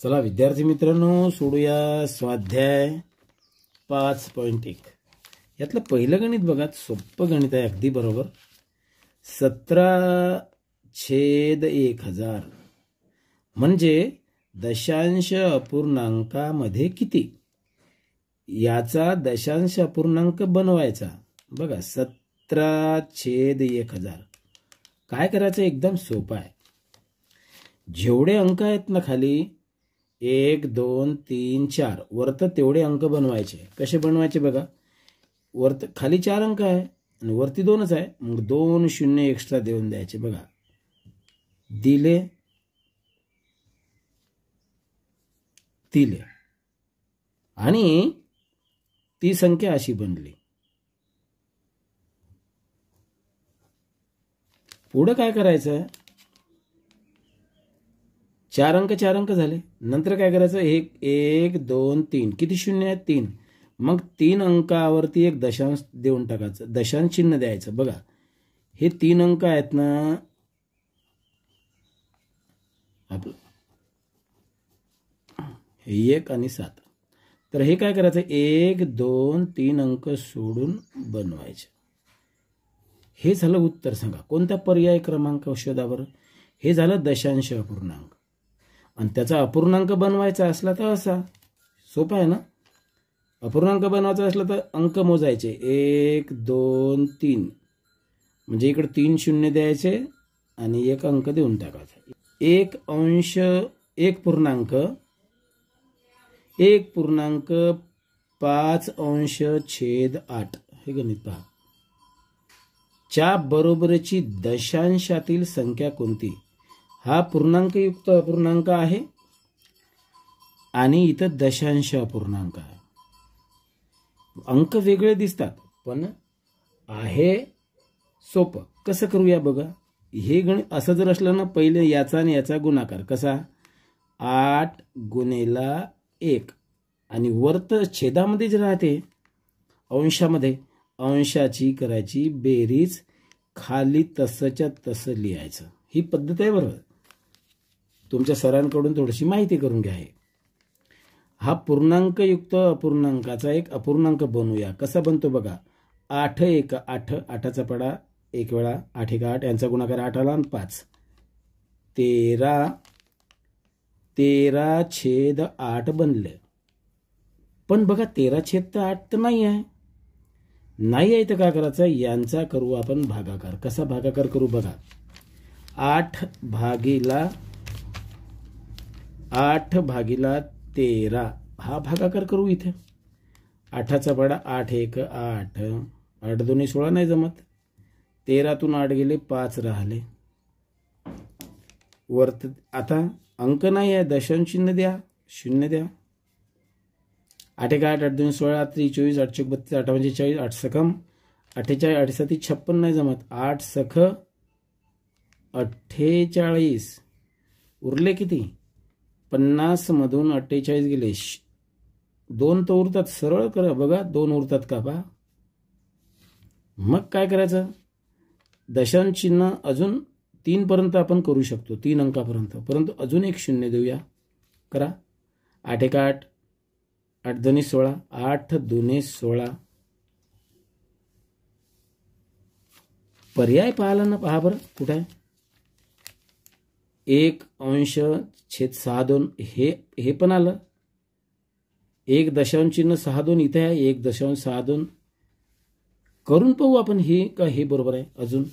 चला विद्यार्थी मित्रांनो, सोडूया स्वाध्याय 5.1. यातलं पहिलं गणित बघा, सोपं गणित आहे अगदी बरोबर. 17/1000 म्हणजे दशांश अपूर्णांकामध्ये किती, याचा दशांश अपूर्णांक बनवायचा. बघा 17/1000 काय करायचं, एकदम सोपं आहे. जेवढे अंक आहेत ना खाली 1 2 3 4 वरत तेवढे अंक बनवायचे. कसे बनवायचे बघा, वरत खाली 4 अंक आहे आणि वरती 2च आहे, मग 2 शून्य एक्स्ट्रा देऊन द्यायचे. बघा दिले आणि ती संख्या अशी बनली. पुढे काय करायचं, 4 अंक झाले. नंतर काय करायचं, 1 2 3 किती शून्य आहेत, 3. मग 3 अंकावरती एक दशांश देऊन टाकायचं, दशांश चिन्ह द्यायचं. बघा हे 3 अंक आहेत ना आपलं, हे 1 आणि 7. तर हे काय करायचं, 1 2 3 अंक सोडून बनवायचे. हे झालं उत्तर. सांगा कोणता पर्याय क्रमांक शोधा बरं. हे झालं दशांश अपूर्णांक. आणि त्याचा अपूर्णांक बनवायचा असला तर असा सोपा आहे ना. अपूर्णांक बनवायचा असला तर अंक मोजायचे 1 2 3, म्हणजे इकडे 3 शून्य द्यायचे आणि 1 अंक देऊन टाकायचा. 1/1.5/8 हे गणित पहा. च्या बरोबरीची दशांशातील संख्या कोणती. हा पूर्णांकयुक्त अपूर्णांक आहे आणि इथं दशांश अपूर्णांक आहे. अंक वेगळे दिसतात पण आहे सोपं. कसं करूया बघा. हे गणित असं जर असलं ना, पहिले याचा आणि याचा गुणाकार कसा, 8 गुणेला 1 आणि वरत छेदामध्येच राहते अंशामध्ये, अंशाची करायची बेरीज, खाली तसंच्या तसं लिहायचं. ही पद्धत आहे बरोबर. तुमच्या सरांकडून थोडीशी माहिती करून घ्या. हा पूर्णांकयुक्त अपूर्णांकाचा एक अपूर्णांक बनवूया. कसा बनतो बघा. 8 1 8, 8चा पडा 1 वेळा, 8 1 8, यांचा गुणाकार 8 आला आणि 5 13/8 बनले. पण बघा 13/8 तर नाही आहे. नाही आहे तर काय करायचं, यांचा करू आपण भागाकार. कसा भागाकार करू बघा. 8 भागिला 13 हा भागाकार करू. इथे 8चा पाडा 8 1 8, 8 2 16 नाही जमत. 13तून 8 गेले 5 राहिले. वरत आता अंक नाही आहे, दशांश चिन्ह द्या, शून्य द्या. 8 1 8, 8 2 16, 3 24, 8 1 32, 8 5 40, 8 सकम 48, 8 7 56 नाही जमत. 8 सख 48, उरले किती, 50 मधून 48 गेले, 2 तर उरतात. सरळ करा बघा, 2 उरतात का पहा. मग काय करायचं, दशांश चिन्ह अजून 3 पर्यंत आपण करू शकतो, 3 अंकापर्यंत. परंतु अजून एक शून्य देऊया. करा 8 1 8, 8 2 16, 8 2 16. पर्याय पाहिला ना, पहा बरं कुठे आहे. 1/6² हे पण आलं. 1 दशांश चिन्ह 62 इथे आहे. 1.62 करून पाहू आपण हे का हे बरोबर आहे. अजून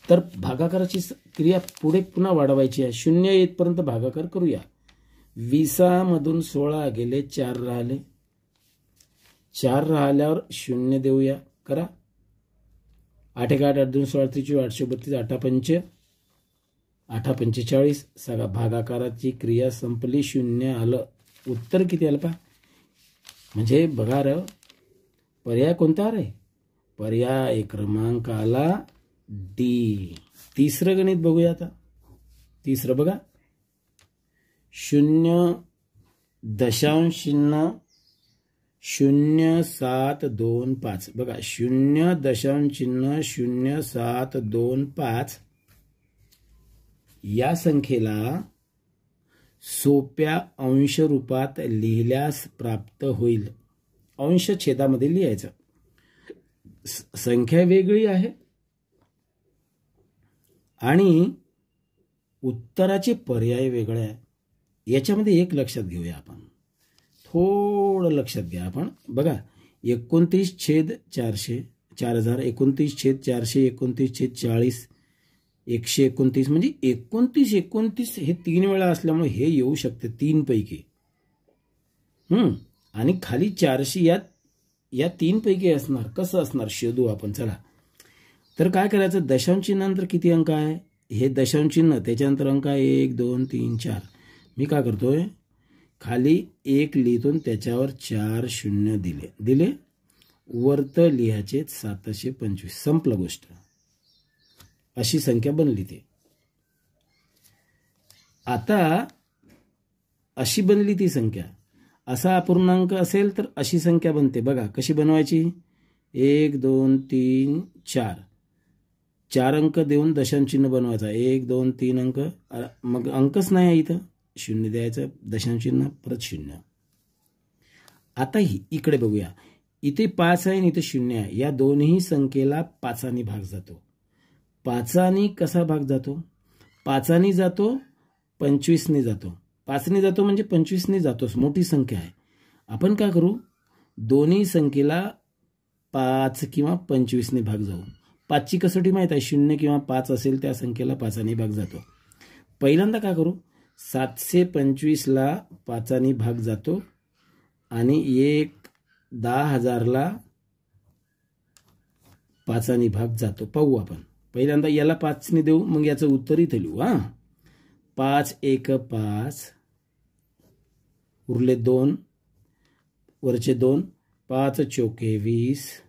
तर भागाकाराची क्रिया पुढे पुन्हा वाढवायची आहे. 0 येतपर्यंत भागाकार करूया. 20 मधून 16 गेले, 4 राहिले. 4 राहिल्यावर 0 देऊया. करा 8 1 8, 8 2 16, 3 832, 8 5 8 45. सगळा भागाकाराची क्रिया संपली. 0 आलं. उत्तर किती आलं पहा. म्हणजे बघा र, पर्याय कोणता रे. पर्याय क्रमांक आला डी. तिसरं गणित बघूया आता. तिसरं बघा. 0 दशांश चिन्ह 0725 बघा 0.0725 या संख्येला सोप्या अंश रूपात लिहिल्यास प्राप्त होईल. अंश छेदामध्ये लिहायचं. संख्या वेगळी आहे आणि उत्तराचे पर्याय वेगळे आहे. याच्यामध्ये एक लक्षात घेऊया आपण, थोडं लक्षात घ्या आपण. बघा 29/400 4000 29/400 29/40 129 म्हणजे 29 हे 3 वेळा असल्यामुळे हे येऊ शकते 3 पैकी. आणि खाली 400 या 3 पैकी असणार. कसं असणार शोधू आपण. चला तर काय करायचं, दशांश चिन्हानंतर किती अंक आहे, हे दशांश चिन्ह, त्याच्यानंतर अंक आहे 1 2 3 4. मी काय करतोय, खाली 1 लिहितो त्याच्यावर 4 शून्य दिले वरत लिहायचे 725. संपलं गोष्ट. अशी संख्या बनली ती. आता अशी बनली ती संख्या. असा अपूर्णांक असेल तर अशी संख्या बनते. बघा कशी बनवायची. 1 2 3 4 4 अंक देऊन दशांश चिन्ह बनवायचा. 1 2 3 अंक. मग अंकच नाही आहे इथं, शून्य द्यायचं, दशांश चिन्ह परत शून्य. आता इकडे बघूया. इथे 5 आहे आणि इथे 0 आहे. या दोन्ही संख्येला 5 भाग जातो. 5 कसा भाग जातो, 5 जातो 25 जातो. 5 जातो म्हणजे 25 जातोच, मोठी संख्या आहे. आपण काय करू, दोन्ही संख्येला 5 किंवा 25 भाग जाऊ. 5ची कसोटी माहित आहे, 0 किंवा 5 असेल त्या संख्येला 5 भाग जातो. पहिल्यांदा काय करू, 725 ला 5 भाग जातो आणि 10,000 ला 5 भाग जातो. पाहू आपण. पहिल्यांदा याला 5 देऊ, मग याचं उत्तर इथे लिहू. 5 1 5 उरले 2 वरचे 2 5 चौके 20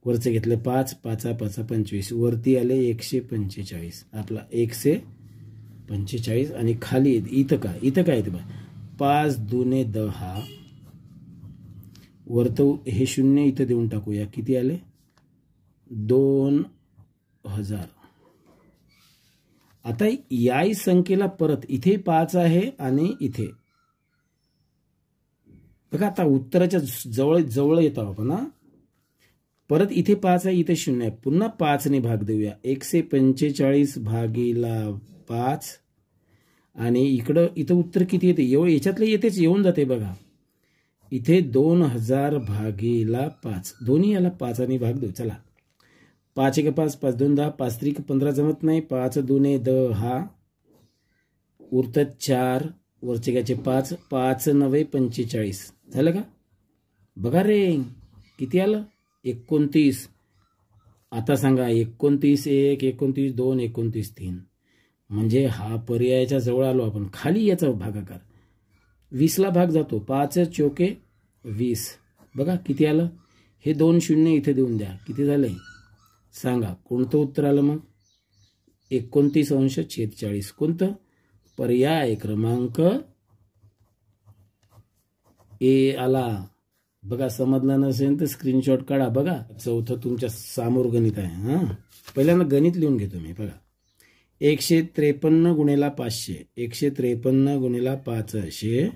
वरचे घेतले 5 5 5 25 वरती आले 145. आपला 145 आणि खाली इथं काय येते बा 5 2 10 वरत हे 0 इथं देऊन टाकूया. किती आले 2000. आता या संख्येला परत इथे 5 आहे आणि इथे बघा. आता उत्तराच्या जवळ येतो आपण. परत इथे 5 आहे, इथे 0 आहे. पुन्हा 5 भाग देऊया. 145 भागीला 5 आणि इथं उत्तर किती येते, याच्यातले येतेच, येऊन जाते बघा. इथे 2000 भागीला 5. दोन्ही याला 5 भाग देऊ. चला 5 1 5 5 2 10 5 3 15 जमत नाही. 5 2 10 उरतात 4 वरचे घ्यायचे 5 5 9 45. झालं का बघा रे. किती आलं 29. आता सांगा 29 1 29 2 29 3 म्हणजे हा पर्यायाच्या जवळ आलो आपण. खाली याचा भागाकार 20 ला भाग जातो. 5 चौके 20. बघा किती आलं. हे 2 शून्य इथे देऊन द्या. किती झाले सांगा. कोणतं उत्तर आलं मग 29/40. कोणतं पर्याय क्रमांक ए आला. बघा समजलं नसेल तर स्क्रीनशॉट काढा. बघा चौथं तुमच्या समोर गणित आहे. पहिल्यांदा गणित लिहून घेतो मी. बघा 153 गुणिला 500 153 गुणिला 500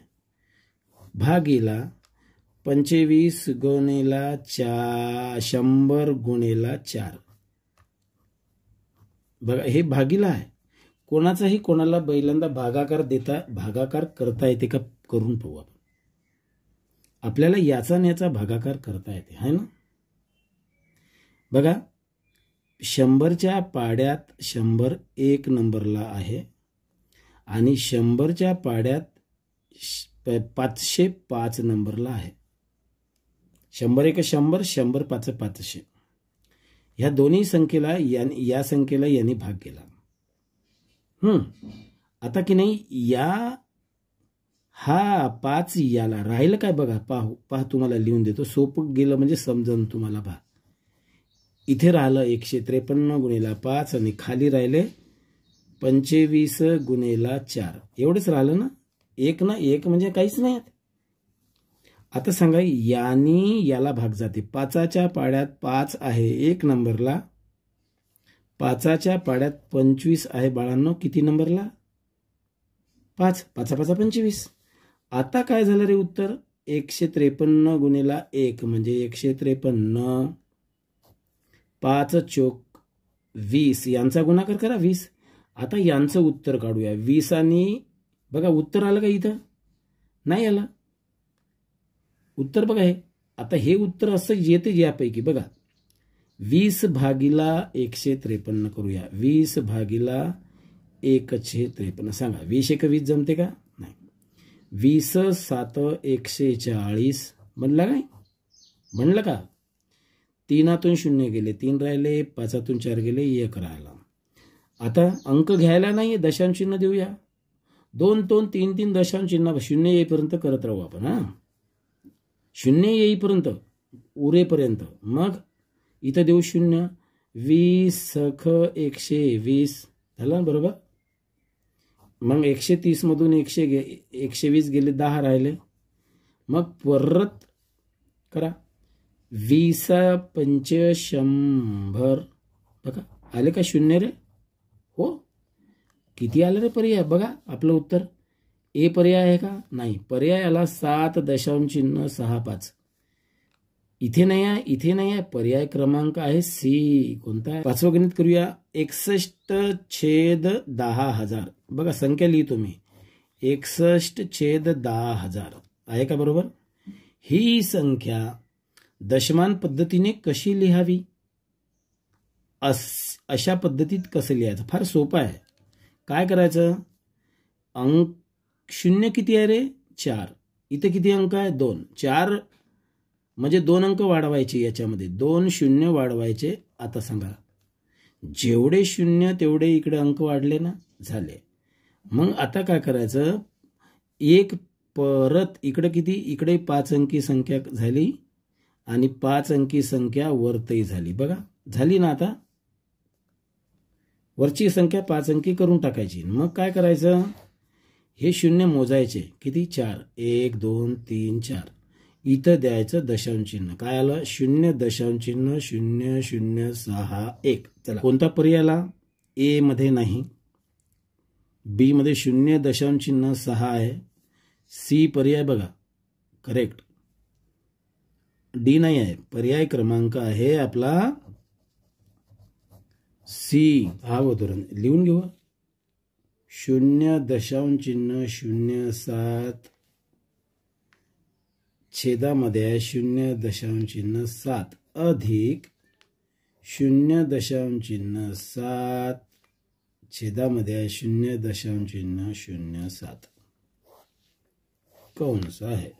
भागीला 25 गुणिला 100 गुणिला 4. बघा हे भागीला आहे. कोणाचाही कोणाला पहिल्यांदा भागाकार करता येते का करून पाहू आपण. आपल्याला याचा आणि याचा भागाकार करता येते है ना. बघा 100च्या पाड्यात 100 1 नंबरला आहे आणि 100च्या पाड्यात 505 नंबरला आहे. 100 1 100 100 5 500. ह्या दोन्ही संख्येला या संख्येला यांनी भाग केला. आता की नाही हा 5 याला राहिलं काय बघा. पहा तुम्हाला लिहून देतो. सोपं गेलं म्हणजे समजून तुम्हाला. पहा इथे राहिलं 153 गुणिला 5 आणि खाली राहिले 25 गुणिला 4. एवढंच राहिलं ना. 1 म्हणजे काहीच नाही. आता सांगा यानी याला भाग जाते. 5च्या पाड्यात 5 आहे 1 नंबरला, 5च्या पाड्यात 25 आहे बाळांनो किती नंबरला? 5. 5 5 25. आता काय झालं रे उत्तर? 153 गुणिला 1 म्हणजे 153. 5 चोक 20 यांचा गुणाकार करा 20. आता यांचं उत्तर काढूया. 20 आणि बघा उत्तर आलं का इथं? नाही आलं उत्तर. बघा हे आता हे उत्तर असं येते यापैकी. बघा 20 भागिला 153 करूया. 20 भागिला 153 सांगा 20 1 20 जमते का? नाही. 20 7 140 म्हणला काय? म्हणलं का? 3तून 0 गेले 3 राहिले, 5तून 4 गेले 1 राहिला. आता अंक घ्यायला नाही दशांश चिन्ह देऊया. 2 2 3 3 दशांश चिन्ह 0 येईपर्यंत करत राहू आपण. हा 0 येईपर्यंत उरेपर्यंत. मग इथं देऊ 0. 20 सख 120 झालं बरोबर. मग 130 मधून 120 गेले 10 राहिले. मग परत करा 20 पंच 100. बघा आले का 0 रे? हो. किती आलं रे पर्याय? बघा आपलं उत्तर ए पर्याय आहे का? नाही. पर्याय आला 7.65. इथे नाही आहे, इथे नाही आहे. पर्याय क्रमांक आहे सी. कोणता आहे? 5वं गणित करूया. 61/10,000. बघा संख्या लिहितो मी. 61/10,000 आहे का बरोबर? ही संख्या दशमान पद्धतीने कशी लिहावी? अशा पद्धतीत कसं लिहायचं? फार सोपं आहे. काय करायचं? अंक 0 किती आहे रे? 4. इथे किती अंक आहे? 2. 4 म्हणजे 2 अंक वाढवायचे याच्यामध्ये. 2 0 वाढवायचे. आता सांगा जेवढे 0 तेवढे इकडे अंक वाढले ना? झाले. मग आता काय करायचं? एक परत इकडे किती? इकडे 5 अंकी संख्या झाली आणि 5 अंकी संख्या वरतही झाली. बघा झाली ना? आता वरची संख्या 5 अंकी करून टाकायची. मग काय करायचं? हे 0 मोजायचे. किती? 4. 1 2 3 4. इथं द्यायचं दशांश चिन्ह. काय आलं? 0.0061. चला कोणता पर्याय आला? ए मध्ये नाही, बी मध्ये 0.6 आहे, सी पर्याय बघा करेक्ट. डी नाही आहे. पर्याय क्रमांक आहे आपला सी. हा उदाहरण लिहून घेऊ. 0.07 छेदामध्ये 0.7 अधिक 0.7 छेदामध्ये 0.07 कंस आहे.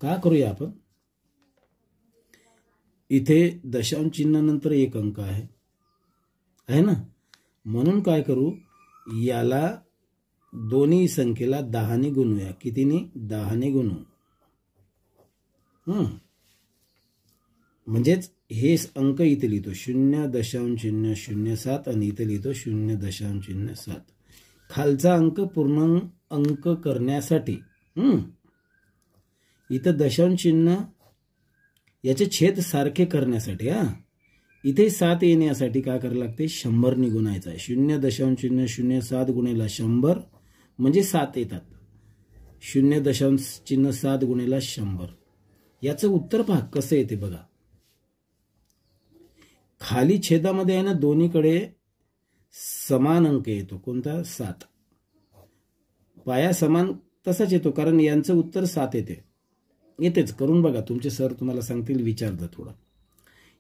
का करूया आपण? इथे दशांश चिन्हानंतर 1 अंक आहे ना? म्हणून काय करू? याला दोन्ही संख्येला 10 ने गुणूया. कितीने? 10 ने गुणू. म्हणजेच हे अंक इथे लिहितो 0.07 आणि इथे लिहितो 0.7. खालचा अंक पूर्ण अंक करण्यासाठी इथं दशांश चिन्ह याचे छेद सारखे करण्यासाठी इथे 7 येण्यासाठी काय करायला लागते? 100 ने गुणायचं आहे. 0.07 गुणिला 100 म्हणजे 7 येतात. 0.7 गुणिला 100. याचं उत्तर पहा कसं येते बघा. खाली छेदामध्ये आहे ना दोन्हीकडे समान अंक येतो. कोणता? 7. पाया समान तसाच येतो कारण यांचं उत्तर 7 येतेच. करून बघा. तुमचे सर तुम्हाला सांगतील. विचारलं थोडं.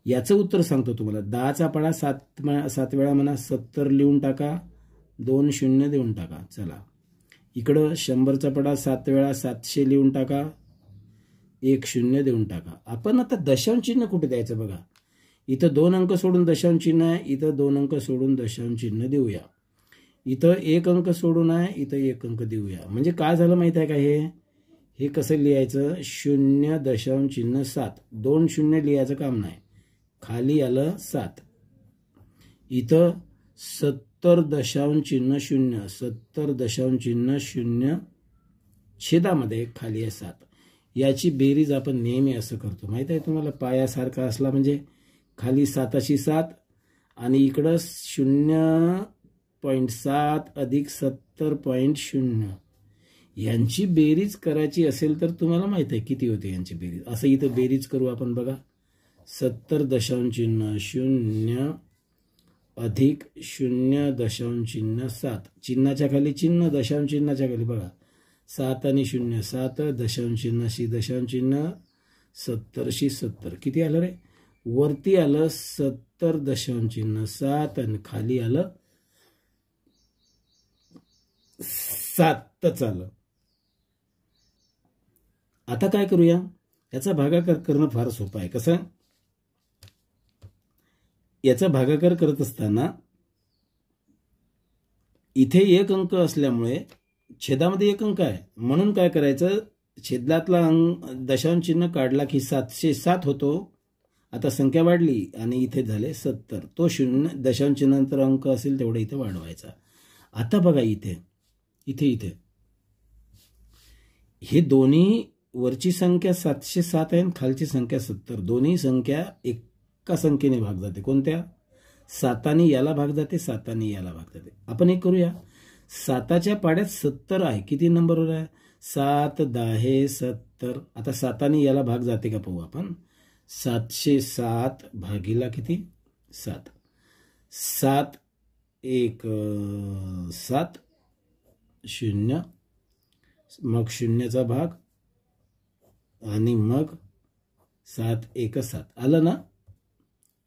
याचं उत्तर सांगतो तुम्हाला. 10चा पाडा 7 वेळा म्हणा. 70 लिहून टाका. 2 0 देऊन टाका. चला इकडं 100चा पाडा 7 वेळा 700 लिहून टाका. 1 0 देऊन टाका. आपण आता दशांश चिन्ह कुठे द्यायचं बघा. इथं 2 अंक सोडून दशांश चिन्ह आहे. इथं 2 अंक सोडून दशांश चिन्ह देऊया. इथं 1 अंक सोडून आहे. इथं 1 अंक देऊया. म्हणजे काय झालं माहित आहे का? हे कसं लिहायचं? 0.7. 2 0 लिहायचं काम नाही. खाली आलं 7. इथं 70.0 70.0 छेदामध्ये खाली आहे 7. याची बेरीज आपण नेहमी असं करतो, माहित आहे तुम्हाला. पायासारखा असला म्हणजे खाली 7शी 7 आणि इकडं 0.7 अधिक 70.0 यांची बेरीज करायची असेल तर तुम्हाला माहित आहे किती होते यांची बेरीज. असं इथं बेरीज करू आपण बघा. 70.0 अधिक 0.7 चिन्हाच्या खाली चिन्ह, दशांश चिन्हाच्या खाली बघा 7 आणि 0 7, दशांश चिन्हाशी दशांश चिन्ह, 70शी 70 किती आलं रे. वरती आलं 70.7 आणि खाली आलं 7च आलं. आता काय करूया, याचा भागाकार करणं फार सोपं आहे. कसं, याचा भागाकार करत असताना इथे एक अंक असल्यामुळे छेदामध्ये एक अंक आहे, म्हणून काय करायचं, छेदातला दशांश चिन्ह काढला की 707 होतो. आता संख्या वाढली आणि इथे झाले 70. तो 0 दशांश चिन्हानंतर अंक असेल तेवढा इथे वाढवायचा. आता बघा इथे इथे इथे हे दोन्ही वरची संख्या 707 आहे आणि खालची संख्या 70. दोन्ही संख्या एका संख्येने भाग जाते. कोणत्या, 7 याला भाग जाते, 7 याला भाग जाते. आपण एक करूया, 7च्या पाड्यात 70 आहे. किती नंबरवर आहे, 7 10 70. आता 7 याला भाग जाते का पाहू आपण. 707 भागीला किती 7, 7 1 7 0, मग 0चा भाग आणि मग 7 1 7 आलं ना.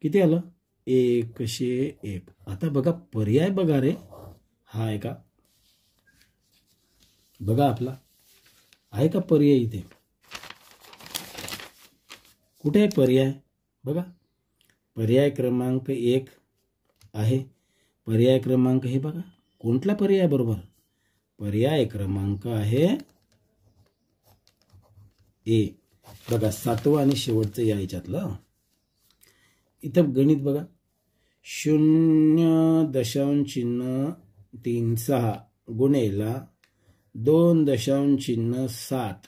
किती आलं, 101. आता बघा पर्याय बघा रे, हा आहे का, बघा आपला आहे का पर्याय. इथे कुठे आहे पर्याय बघा. पर्याय क्रमांक 1 आहे. पर्याय क्रमांक हे बघा कोणता पर्याय बरोबर. पर्याय क्रमांक आहे ए. बघा 7वं आणि शेवटचं या ह्याच्यातलं. इथं गणित बघा, 0.36 गुणेला 2.7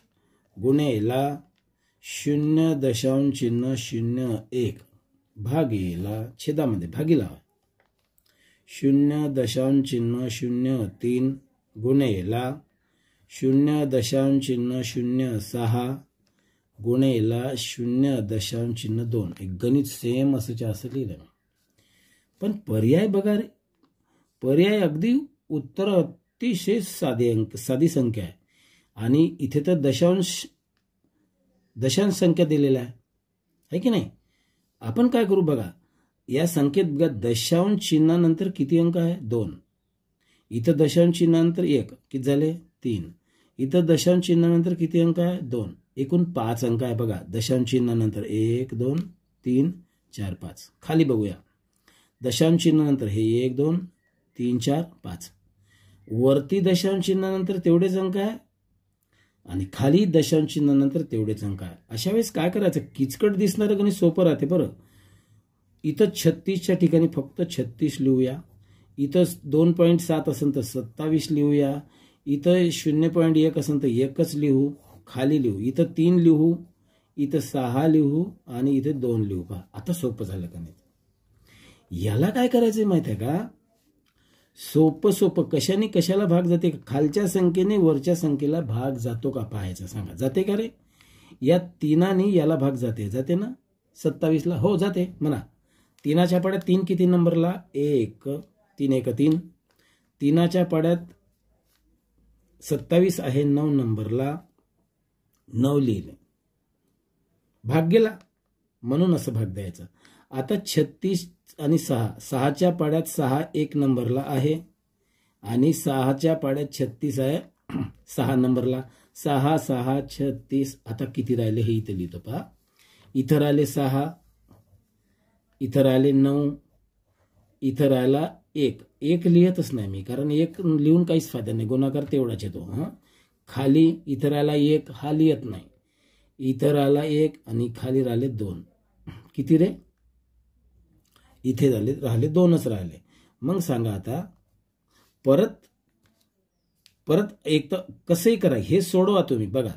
गुणेला 0.01 भागीला छेदामध्ये भागीला 0.03 गुणेला 0.06 गुणेला 0.2. एक गणित सेम असं लिहिलं. पण पर्याय बघा रे, पर्याय अगदी उत्तर अतिशय साधी संख्या आहे आणि इथे तर दशांश संख्या दिलेल्या आहे की नाही. आपण काय करू बघा, या संख्येत बघा दशांश चिन्हानंतर किती अंक आहे 2, इथं दशांश चिन्हानंतर 1 किती झाले 3, इथं दशांश चिन्हानंतर किती अंक आहे 2, एकूण 5 अंक आहे बघा. दशांश चिन्हानंतर 1 2 3 4 5. खाली बघूया, दशांश चिन्हानंतर हे 1 2 3 4 5. वरती दशांश चिन्हानंतर तेवढेच अंक आहे आणि खाली दशांश चिन्हानंतर तेवढेच अंक आहे. अशा वेळेस काय करायचं, किचकट दिसणारं गणित सोपं राहते बरं. इथं 36च्या ठिकाणी फक्त 36 लिहूया. इथं 2.7 असेल तर 27 लिहूया. इथं 0.1 असेल तर 1च लिहू, खाली लिहू. इथं 3 लिहू, इथं 6 लिहू आणि इथे 2 लिहू. पहा आता सोपं झालं गणित. याला काय करायचं माहिती आहे का, सोपं कशाने कशाला भाग जाते, खालच्या संख्येने वरच्या संख्येला भाग जातो का पाहायचं. सांगा जाते का रे. या 3 याला भाग जाते ना 27ला, हो जाते म्हणा. 3च्या पाड्यात 3 किती नंबरला 1 3 1 3. 3च्या पाड्यात 27 आहे 9 नंबरला, 9 लिहिले, भाग गेला म्हणून असं भाग द्यायचा. आता 36 आणि 6च्या पाड्यात 6 1 नंबरला आहे आणि 6च्या पाड्यात 36 आहे 6 नंबरला. 6 6 36. आता किती राहिले हे इथे लिहितो पहा. इथं राहिले 6, इथं राहिले 9, इथं राहिला 1. 1 लिहितच नाही मी, कारण 1 लिहून काहीच फायदा नाही, गुणाकार तेवढाच येतो. खाली इथं राहिला 1, हा लिहित नाही. इथं राहिला 1 आणि खाली राहिले 2. किती रे, इथे राहिले 2च राहिले. मग सांगा आता परत एक तर कसंही करा, हे सोडवा तुम्ही बघा.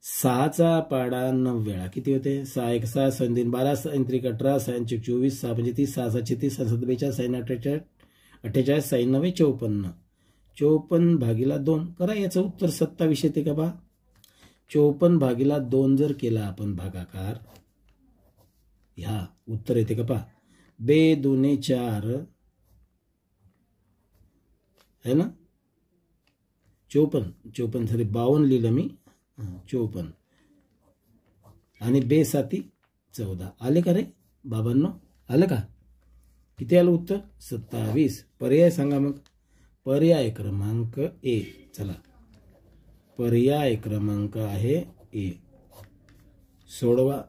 6चा पाडा 9 वेळा किती होते? 6 1 6 6 3 12 6 3 18 6 4 24 6 5 30 6 7 30 6 7 42 6 48 48 6 9 54 54 भागीला 2 करा. याचं उत्तर 27 येते का? 54 भागीला 2 जर केला आपण भागाकार, ह्या उत्तर येते का? 2 2 4 है ना, 54 सॉरी 52 लिहिलं मी, 54 आणि 2 7 14. आले का रे बाबांनो? आलं का? किती आलं उत्तर? 27. पर्याय सांगा मग. पर्याय क्रमांक ए. चला, पर्याय क्रमांक आहे ए. सोडवा.